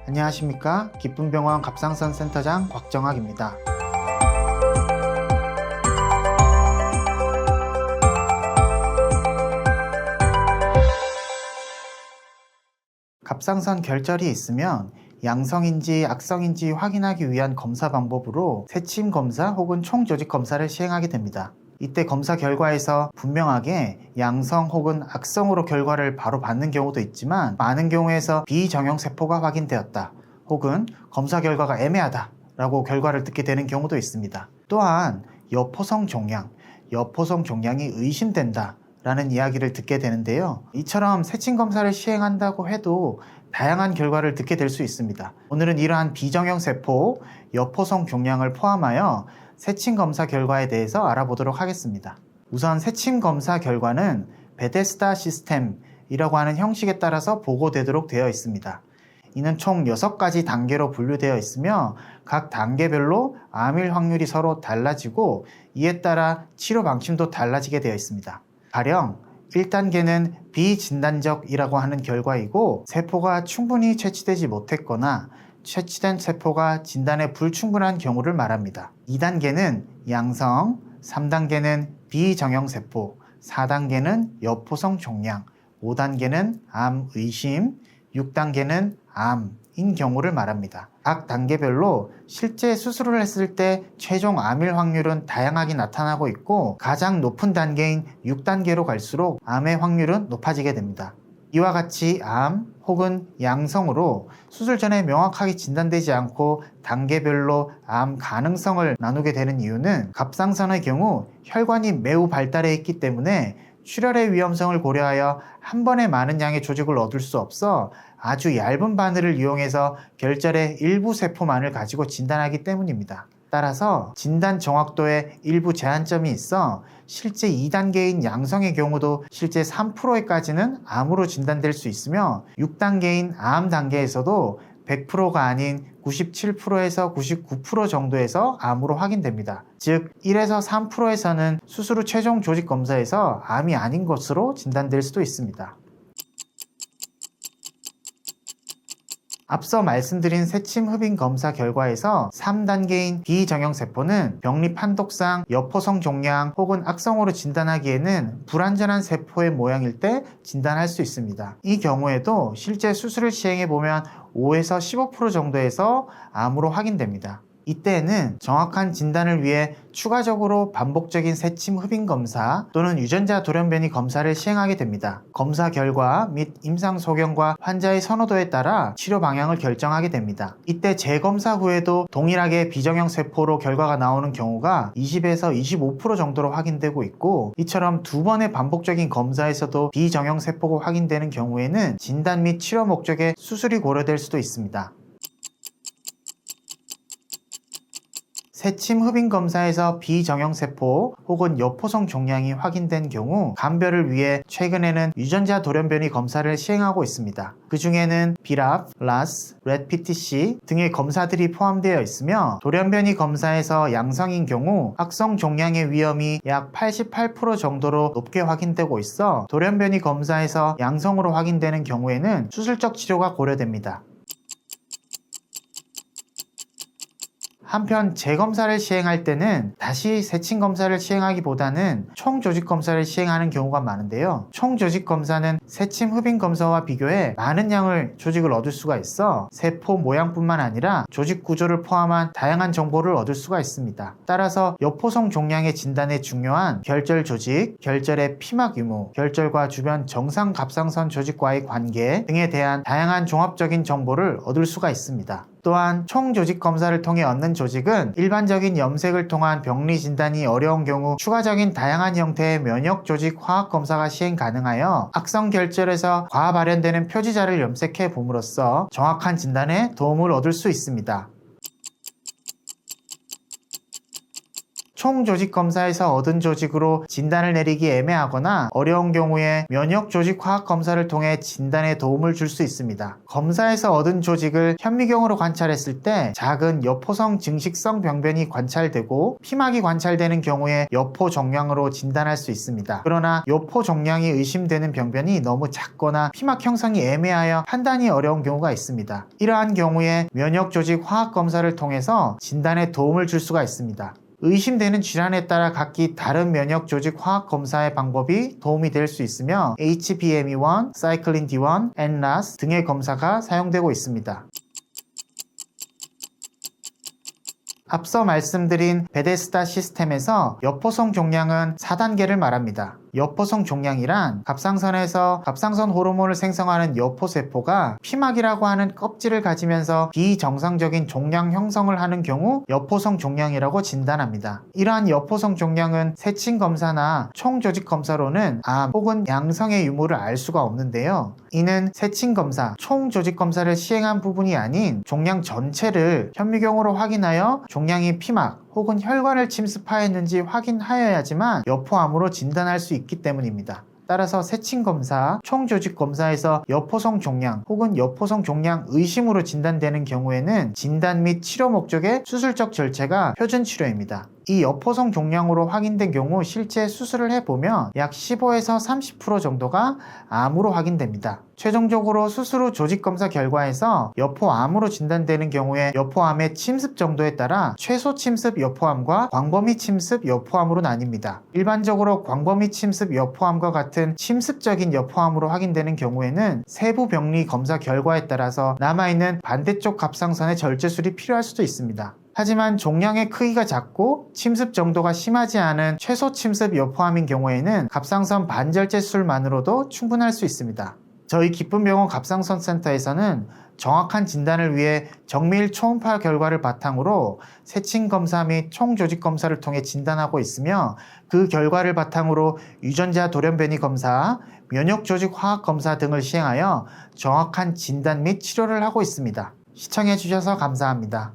안녕하십니까. 기쁨병원 갑상선 센터장 곽정학입니다. 갑상선 결절이 있으면 양성인지 악성인지 확인하기 위한 검사 방법으로 세침 검사 혹은 총조직 검사를 시행하게 됩니다. 이때 검사 결과에서 분명하게 양성 혹은 악성으로 결과를 바로 받는 경우도 있지만, 많은 경우에서 비정형세포가 확인되었다 혹은 검사 결과가 애매하다 라고 결과를 듣게 되는 경우도 있습니다. 또한 여포성 종양이 의심된다 라는 이야기를 듣게 되는데요. 이처럼 세침 검사를 시행한다고 해도 다양한 결과를 듣게 될 수 있습니다. 오늘은 이러한 비정형세포, 여포성 종양을 포함하여 세침 검사 결과에 대해서 알아보도록 하겠습니다. 우선 세침 검사 결과는 베데스다 시스템이라고 하는 형식에 따라서 보고되도록 되어 있습니다. 이는 총 6가지 단계로 분류되어 있으며, 각 단계별로 암일 확률이 서로 달라지고 이에 따라 치료 방침도 달라지게 되어 있습니다. 가령 1단계는 비진단적이라고 하는 결과이고, 세포가 충분히 채취되지 못했거나 채취된 세포가 진단에 불충분한 경우를 말합니다. 2단계는 양성, 3단계는 비정형세포, 4단계는 여포성 종양, 5단계는 암 의심, 6단계는 암인 경우를 말합니다. 각 단계별로 실제 수술을 했을 때 최종 암일 확률은 다양하게 나타나고 있고, 가장 높은 단계인 6단계로 갈수록 암의 확률은 높아지게 됩니다. 이와 같이 암 혹은 양성으로 수술 전에 명확하게 진단되지 않고 단계별로 암 가능성을 나누게 되는 이유는, 갑상선의 경우 혈관이 매우 발달해 있기 때문에 출혈의 위험성을 고려하여 한 번에 많은 양의 조직을 얻을 수 없어 아주 얇은 바늘을 이용해서 결절의 일부 세포만을 가지고 진단하기 때문입니다. 따라서 진단 정확도에 일부 제한점이 있어 실제 2단계인 양성의 경우도 실제 3%까지는 암으로 진단될 수 있으며, 6단계인 암 단계에서도 100%가 아닌 97%에서 99% 정도에서 암으로 확인됩니다. 즉 1에서 3%에서는 수술 후 최종 조직 검사에서 암이 아닌 것으로 진단될 수도 있습니다. 앞서 말씀드린 세침 흡인 검사 결과에서 3단계인 비정형세포는 병리 판독상 여포성 종양 혹은 악성으로 진단하기에는 불완전한 세포의 모양일 때 진단할 수 있습니다. 이 경우에도 실제 수술을 시행해보면 5에서 15% 정도에서 암으로 확인됩니다. 이때에는 정확한 진단을 위해 추가적으로 반복적인 세침 흡인 검사 또는 유전자 돌연변이 검사를 시행하게 됩니다. 검사 결과 및 임상 소견과 환자의 선호도에 따라 치료 방향을 결정하게 됩니다. 이때 재검사 후에도 동일하게 비정형 세포로 결과가 나오는 경우가 20에서 25% 정도로 확인되고 있고, 이처럼 2번의 반복적인 검사에서도 비정형 세포가 확인되는 경우에는 진단 및 치료 목적에 수술이 고려될 수도 있습니다. 세침 흡인 검사에서 비정형세포 혹은 여포성 종양이 확인된 경우 감별을 위해 최근에는 유전자 돌연변이 검사를 시행하고 있습니다. 그 중에는 비랍, 라스, 렛PTC 등의 검사들이 포함되어 있으며, 돌연변이 검사에서 양성인 경우 악성 종양의 위험이 약 88% 정도로 높게 확인되고 있어 돌연변이 검사에서 양성으로 확인되는 경우에는 수술적 치료가 고려됩니다. 한편 재검사를 시행할 때는 다시 세침 검사를 시행하기보다는 총조직 검사를 시행하는 경우가 많은데요. 총조직 검사는 세침 흡인 검사와 비교해 많은 양의 조직을 얻을 수가 있어 세포 모양뿐만 아니라 조직 구조를 포함한 다양한 정보를 얻을 수가 있습니다. 따라서 여포성 종양의 진단에 중요한 결절 조직, 결절의 피막 유무, 결절과 주변 정상 갑상선 조직과의 관계 등에 대한 다양한 종합적인 정보를 얻을 수가 있습니다. 또한 총조직 검사를 통해 얻는 조직은 일반적인 염색을 통한 병리 진단이 어려운 경우 추가적인 다양한 형태의 면역 조직 화학 검사가 시행 가능하여 악성 결절에서 과발현되는 표지자를 염색해 봄으로써 정확한 진단에 도움을 얻을 수 있습니다. 총조직 검사에서 얻은 조직으로 진단을 내리기 애매하거나 어려운 경우에 면역 조직 화학 검사를 통해 진단에 도움을 줄 수 있습니다. 검사에서 얻은 조직을 현미경으로 관찰했을 때 작은 여포성 증식성 병변이 관찰되고 피막이 관찰되는 경우에 여포 종양으로 진단할 수 있습니다. 그러나 여포 종양이 의심되는 병변이 너무 작거나 피막 형성이 애매하여 판단이 어려운 경우가 있습니다. 이러한 경우에 면역 조직 화학 검사를 통해서 진단에 도움을 줄 수가 있습니다. 의심되는 질환에 따라 각기 다른 면역 조직 화학 검사의 방법이 도움이 될 수 있으며 HbAg1, 사이클린 D1, NRAS 등의 검사가 사용되고 있습니다. 앞서 말씀드린 베데스다 시스템에서 여포성 종양은 4단계를 말합니다. 여포성 종양이란 갑상선에서 갑상선 호르몬을 생성하는 여포세포가 피막이라고 하는 껍질을 가지면서 비정상적인 종양 형성을 하는 경우 여포성 종양이라고 진단합니다. 이러한 여포성 종양은 세친 검사나 총조직 검사로는 암 혹은 양성의 유무를 알 수가 없는데요. 이는 세친 검사, 총조직 검사를 시행한 부분이 아닌 종양 전체를 현미경으로 확인하여 종양이 피막 혹은 혈관을 침습하였는지 확인하여야지만 여포암으로 진단할 수 있기 때문입니다. 따라서 세친검사, 총조직검사에서 여포성 종양 혹은 여포성 종양 의심으로 진단되는 경우에는 진단 및 치료 목적의 수술적 절차가 표준치료입니다. 이 여포성 종양으로 확인된 경우 실제 수술을 해보면 약 15에서 30% 정도가 암으로 확인됩니다. 최종적으로 수술 후 조직검사 결과에서 여포암으로 진단되는 경우에 여포암의 침습 정도에 따라 최소 침습 여포암과 광범위 침습 여포암으로 나뉩니다. 일반적으로 광범위 침습 여포암과 같은 침습적인 여포암으로 확인되는 경우에는 세부 병리 검사 결과에 따라서 남아있는 반대쪽 갑상선의 절제술이 필요할 수도 있습니다. 하지만 종양의 크기가 작고 침습 정도가 심하지 않은 최소 침습 여포암인 경우에는 갑상선 반절제술만으로도 충분할 수 있습니다. 저희 기쁨병원 갑상선센터에서는 정확한 진단을 위해 정밀 초음파 결과를 바탕으로 세친검사 및 총조직검사를 통해 진단하고 있으며 그 결과를 바탕으로 유전자 돌연변이 검사, 면역조직 화학검사 등을 시행하여 정확한 진단 및 치료를 하고 있습니다. 시청해주셔서 감사합니다.